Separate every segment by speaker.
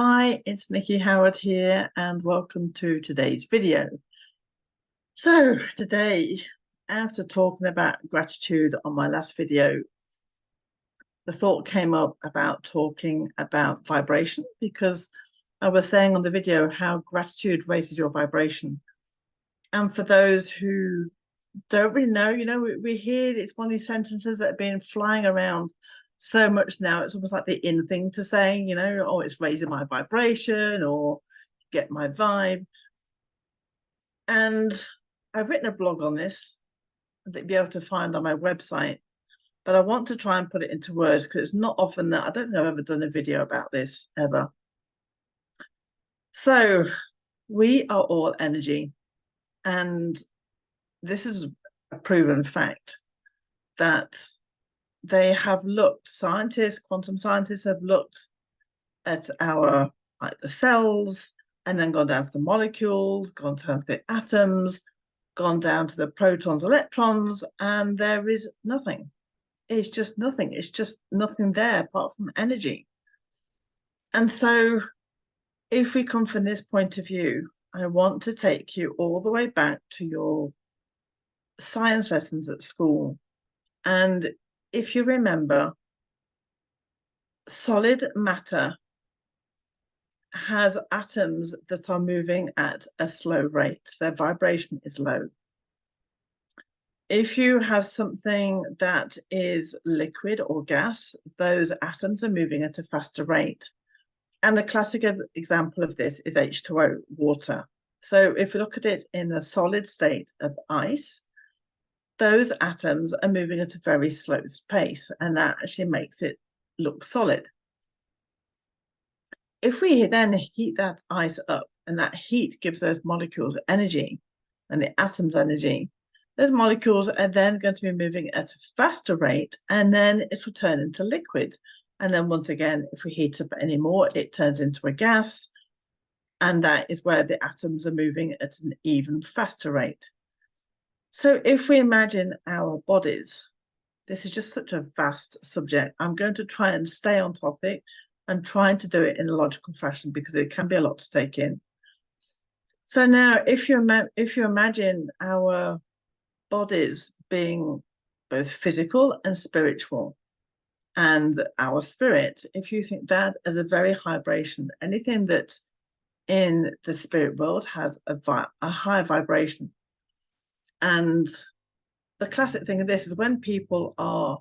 Speaker 1: Hi, it's Nicky Howard here, and welcome to today's video. So today, after talking about gratitude on my last video, the thought came up about talking about vibration because I was saying on the video how gratitude raises your vibration. And for those who don't really know, we hear it's one of these sentences that have been flying around so much now. It's almost like the in thing to say, oh, it's raising my vibration or get my vibe. And I've written a blog on this that you'll be able to find on my website, but I want to try and put it into words because it's not often that I don't think I've ever done a video about this ever. So we are all energy, and this is a proven fact that they have looked, quantum scientists have looked at our, like the cells, and then gone down to the molecules, gone down to the atoms, gone down to the protons, electrons, and there is nothing. It's just nothing. It's just nothing there apart from energy. And so if we come from this point of view, I want to take you all the way back to your science lessons at school. And if you remember, solid matter has atoms that are moving at a slow rate. Their vibration is low. If you have something that is liquid or gas, those atoms are moving at a faster rate. And the classic example of this is H2O, water. So if we look at it in a solid state of ice, those atoms are moving at a very slow pace, and that actually makes it look solid. If we then heat that ice up, and that heat gives those molecules energy and the atoms energy, those molecules are then going to be moving at a faster rate, and then it will turn into liquid. And then once again, if we heat up any more, it turns into a gas. And that is where the atoms are moving at an even faster rate. So if we imagine our bodies, this is just such a vast subject. I'm going to try and stay on topic and trying to do it in a logical fashion because it can be a lot to take in. So now if you imagine our bodies being both physical and spiritual, and our spirit, if you think that as a very high vibration, anything that in the spirit world has a high vibration. And the classic thing of this is when people are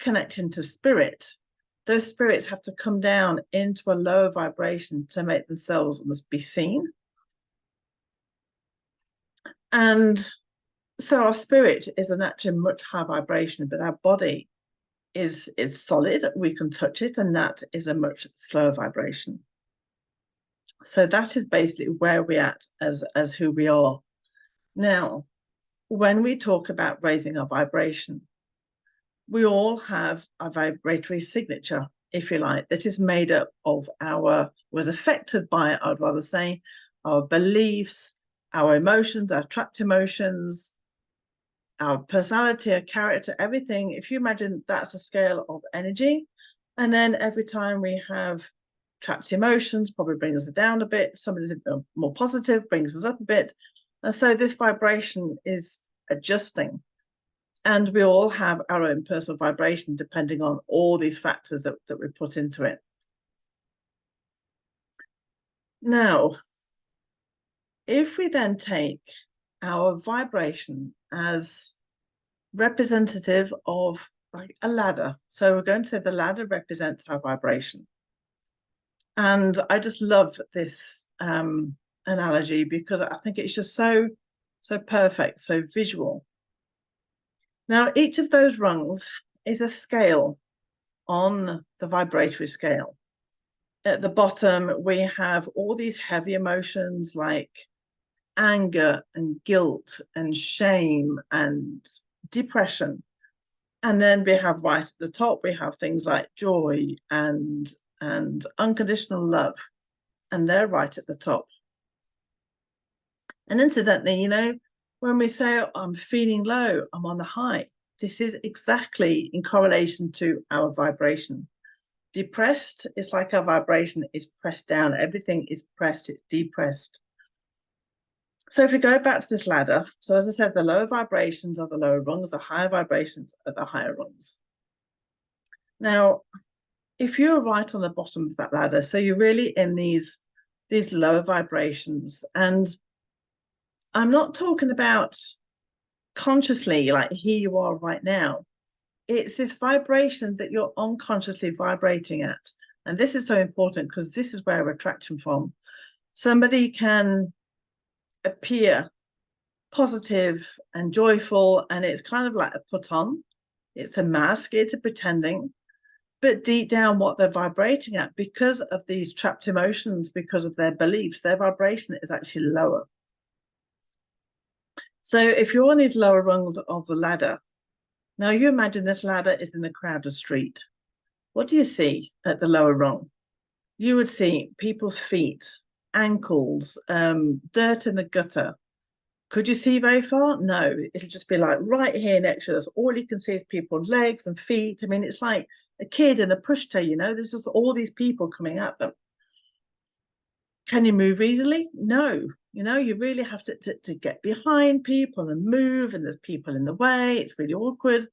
Speaker 1: connecting to spirit, those spirits have to come down into a lower vibration to make themselves almost be seen. And so our spirit is a naturally much higher vibration, but our body is solid. We can touch it, and that is a much slower vibration. So that is basically where we're at as who we are. Now, when we talk about raising our vibration, we all have a vibratory signature, if you like, that is made up of was affected by, I'd rather say, our beliefs, our emotions, our trapped emotions, our personality, our character, everything. If you imagine that's a scale of energy, and then every time we have trapped emotions, probably brings us down a bit. Somebody's more positive, brings us up a bit. And so this vibration is adjusting. And we all have our own personal vibration depending on all these factors that we put into it. Now, if we then take our vibration as representative of like a ladder. So we're going to say the ladder represents our vibration. And I just love this analogy because I think it's just so perfect, so visual. Now, each of those rungs is a scale on the vibratory scale. At the bottom, we have all these heavy emotions like anger and guilt and shame and depression. And then we have right at the top, we have things like joy and unconditional love. And they're right at the top. And incidentally, when we say, oh, I'm feeling low, I'm on the high, this is exactly in correlation to our vibration. depressed, it's like our vibration is pressed down. Everything is pressed, it's depressed. So if we go back to this ladder, so as I said, the lower vibrations are the lower rungs, the higher vibrations are the higher rungs. Now, if you're right on the bottom of that ladder, so you're really in these lower vibrations, and I'm not talking about consciously, like here you are right now. It's this vibration that you're unconsciously vibrating at. And this is so important because this is where we're attraction from. Somebody can appear positive and joyful, and it's kind of like a put on. It's a mask, it's a pretending. But deep down, what they're vibrating at, because of these trapped emotions, because of their beliefs, their vibration is actually lower. So if you're on these lower rungs of the ladder, now you imagine this ladder is in a crowded street. What do you see at the lower rung? You would see people's feet, ankles, dirt in the gutter. Could you see very far? No, it'll just be like right here next to us. All you can see is people's legs and feet. I mean, it's like a kid in a pushchair, you know, there's just all these people coming at them. Can you move easily? No. You know, you really have to get behind people and move, and there's people in the way. It's really awkward.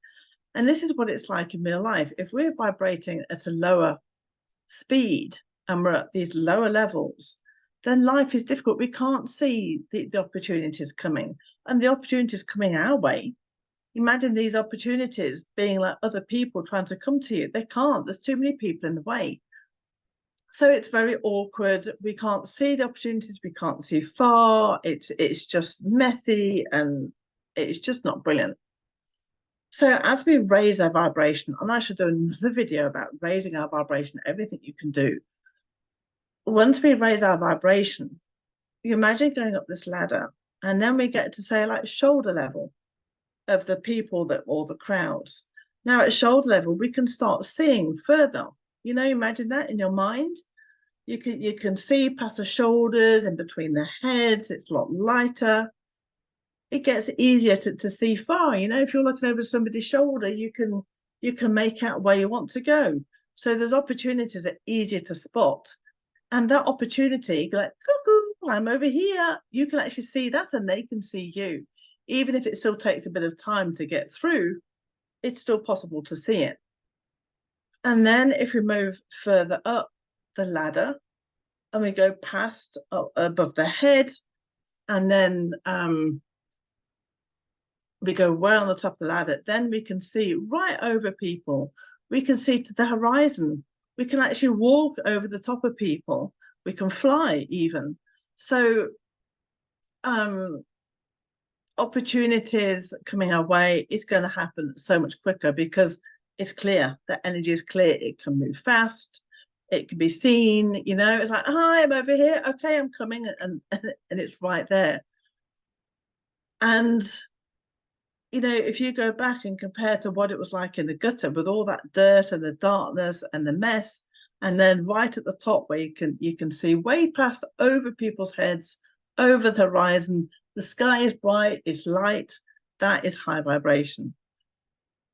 Speaker 1: And this is what it's like in real life. If we're vibrating at a lower speed and we're at these lower levels, then life is difficult. We can't see the opportunities coming, and the opportunities coming our way. Imagine these opportunities being like other people trying to come to you. They can't. There's too many people in the way. So it's very awkward. We can't see the opportunities. We can't see far. It's just messy, and it's just not brilliant. So as we raise our vibration, and I should do another video about raising our vibration, everything you can do. Once we raise our vibration, you imagine going up this ladder, and then we get to say like shoulder level of the people that, or the crowds. Now at shoulder level, we can start seeing further. You know, imagine that in your mind. You can see past the shoulders and between the heads. It's a lot lighter. It gets easier to see far. You know, if you're looking over somebody's shoulder, you can make out where you want to go. So there's opportunities that are easier to spot. And that opportunity, like, cuckoo, I'm over here. You can actually see that, and they can see you. Even if it still takes a bit of time to get through, it's still possible to see it. And then if we move further up the ladder and we go past above the head, and then we go way on the top of the ladder, then we can see right over people. We can see to the horizon. We can actually walk over the top of people. We can fly even. So opportunities coming our way is going to happen so much quicker because it's clear. The energy is clear. It can move fast. It can be seen. You know, it's like, hi, I'm over here. Okay, I'm coming, and it's right there. And you know, if you go back and compare to what it was like in the gutter with all that dirt and the darkness and the mess, and then right at the top where you can see way past over people's heads, over the horizon, the sky is bright, it's light, that is high vibration.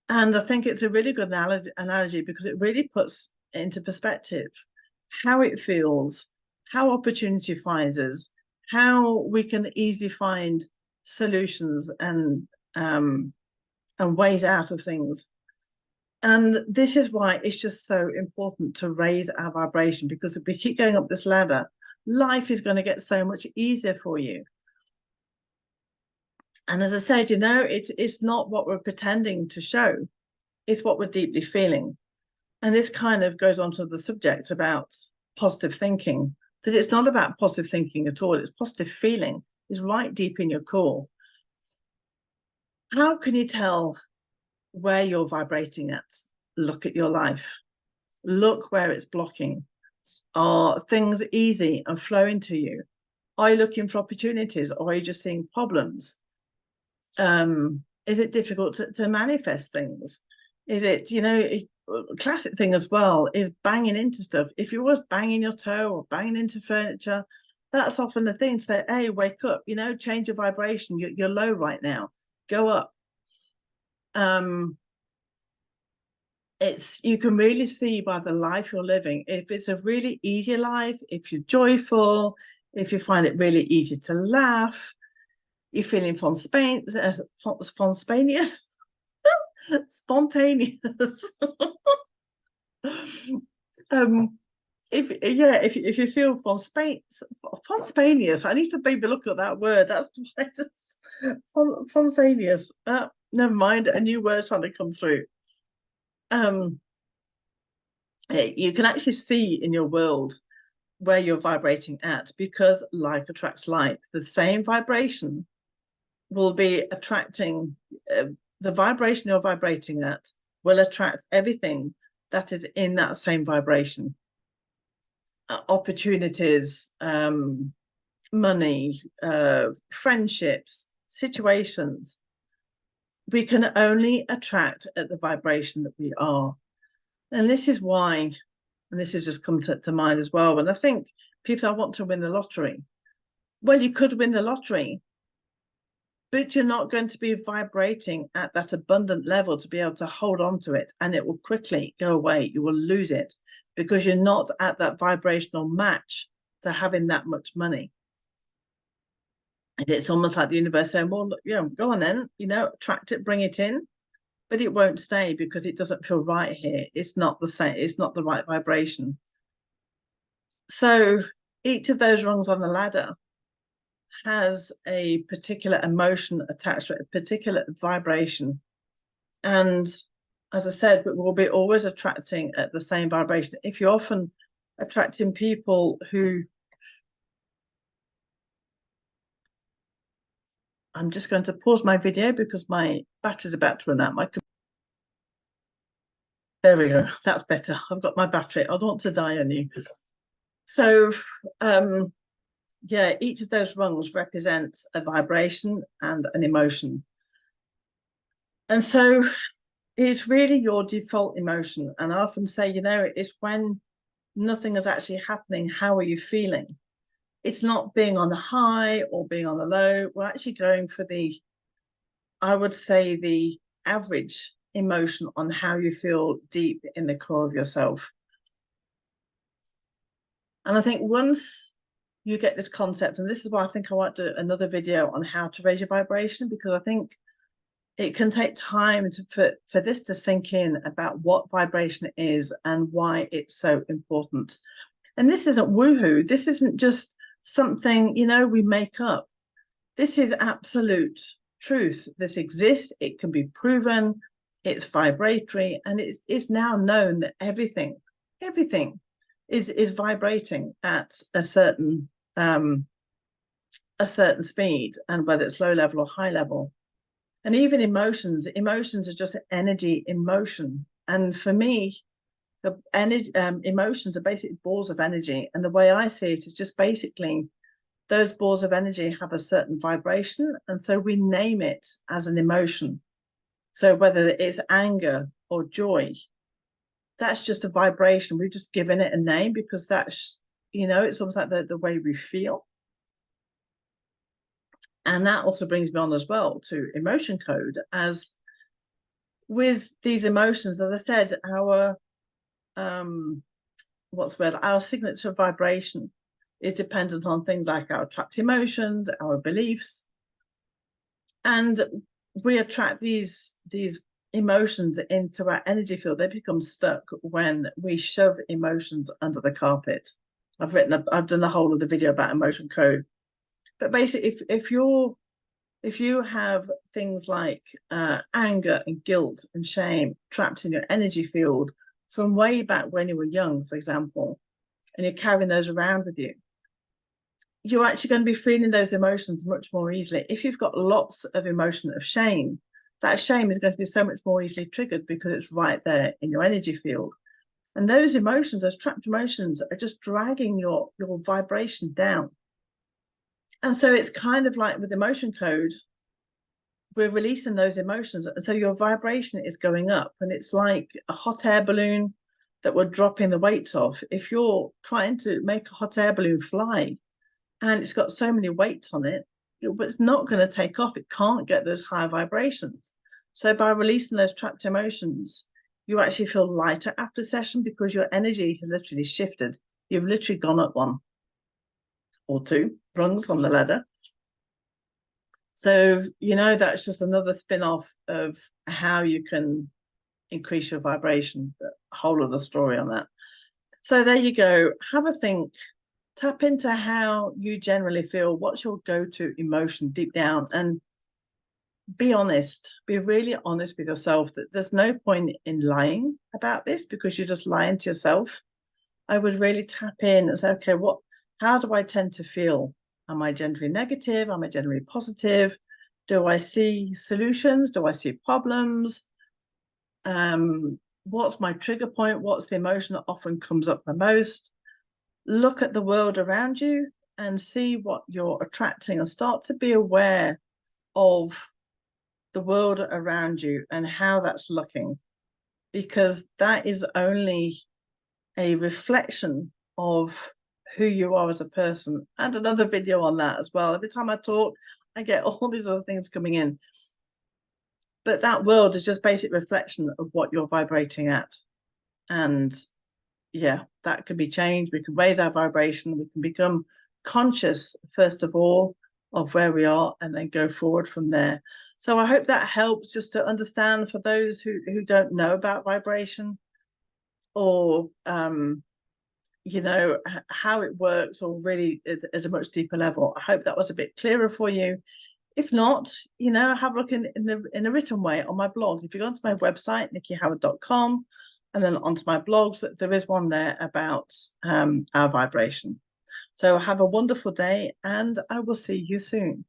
Speaker 1: And I think it's a really good analogy because it really puts into perspective how it feels, how opportunity finds us, how we can easily find solutions and ways out of things. And this is why it's just so important to raise our vibration, because if we keep going up this ladder, life is going to get so much easier for you. And as I said, you know, it's not what we're pretending to show, it's what we're deeply feeling. And this kind of goes on to the subject about positive thinking, that it's not about positive thinking at all. It's positive feeling. It's right deep in your core. How can you tell where you're vibrating at? Look at your life. Look where it's blocking. Are things easy and flowing to you? Are you looking for opportunities, or are you just seeing problems? Is it difficult to manifest things? Is it, you know, classic thing as well is banging into stuff. If you're always banging your toe or banging into furniture, that's often the thing to say, hey, wake up, you know, change your vibration. You're low right now. Go up. you can really see by the life you're living if it's a really easy life, if you're joyful, if you find it really easy to laugh, you're feeling spontaneous, spontaneous. um, if you feel spontaneous, I need to maybe look at that word. That's spontaneous. Never mind, a new word trying to come through. You can actually see in your world where you're vibrating at, because like attracts like. The same vibration will be attracting the vibration you're vibrating at will attract everything that is in that same vibration. Opportunities, money, friendships, situations. We can only attract at the vibration that we are. And this is why, and this has just come to mind as well, when I think people I want to win the lottery. Well, you could win the lottery, but you're not going to be vibrating at that abundant level to be able to hold on to it, and it will quickly go away. You will lose it because you're not at that vibrational match to having that much money. And it's almost like the universe saying, well, go on then, attract it, bring it in, but it won't stay because it doesn't feel right here. It's not the same. It's not the right vibration. So each of those rungs on the ladder has a particular emotion attached to it, a particular vibration. And as I said, we'll be always attracting at the same vibration. If you're often attracting people who, I'm just going to pause my video because my battery's about to run out. There we go. That's better. I've got my battery. I don't want to die on you. So, each of those rungs represents a vibration and an emotion. And so it's really your default emotion. And I often say, it's when nothing is actually happening. How are you feeling? It's not being on the high or being on the low. We're actually going for I would say, the average emotion on how you feel deep in the core of yourself. And I think once you get this concept, and this is why I think I want to do another video on how to raise your vibration, because I think it can take time for this to sink in about what vibration is and why it's so important. And this isn't woohoo. This isn't just something, we make up. This is absolute truth. This exists. It can be proven. It's vibratory. And it's now known that everything is vibrating at a certain speed, and whether it's low level or high level. And even emotions are just energy in motion. And for me, the emotions are basically balls of energy. And the way I see it is just basically those balls of energy have a certain vibration. And so we name it as an emotion. So whether it's anger or joy, that's just a vibration. We've just given it a name because that's, it's almost like the way we feel. And that also brings me on as well to emotion code. As with these emotions, as I said, our our signature vibration is dependent on things like our trapped emotions, our beliefs, and we attract these emotions into our energy field. They become stuck when we shove emotions under the carpet. I've done a whole of the video about emotion code. But basically, if you have things like anger and guilt and shame trapped in your energy field from way back when you were young, for example, and you're carrying those around with you, you're actually going to be feeling those emotions much more easily. If you've got lots of emotion of shame, that shame is going to be so much more easily triggered because it's right there in your energy field. And those emotions, those trapped emotions, are just dragging your vibration down. And so it's kind of like with emotion code, we're releasing those emotions. And so your vibration is going up. And it's like a hot air balloon that we're dropping the weights off. If you're trying to make a hot air balloon fly and it's got so many weights on it, it's not going to take off. It can't get those higher vibrations. So by releasing those trapped emotions, you actually feel lighter after a session because your energy has literally shifted. You've literally gone up one or two rungs on the ladder. So, that's just another spin-off of how you can increase your vibration, the whole of the story on that. So there you go. Have a think. Tap into how you generally feel. What's your go-to emotion deep down? And be honest. Be really honest with yourself that there's no point in lying about this because you're just lying to yourself. I would really tap in and say, okay, how do I tend to feel? Am I generally negative? Am I generally positive? Do I see solutions? Do I see problems? What's my trigger point? What's the emotion that often comes up the most? Look at the world around you and see what you're attracting and start to be aware of the world around you and how that's looking, because that is only a reflection of who you are as a person. And another video on that as well. Every time I talk, I get all these other things coming in. But that world is just basic reflection of what you're vibrating at. And yeah, that can be changed. We can raise our vibration. We can become conscious, first of all, of where we are and then go forward from there. So I hope that helps just to understand for those who don't know about vibration or, how it works or really at a much deeper level. I hope that was a bit clearer for you. If not, have a look in a written way on my blog. If you go onto my website, nickihoward.com, and then onto my blogs, there is one there about our vibration. So have a wonderful day, and I will see you soon.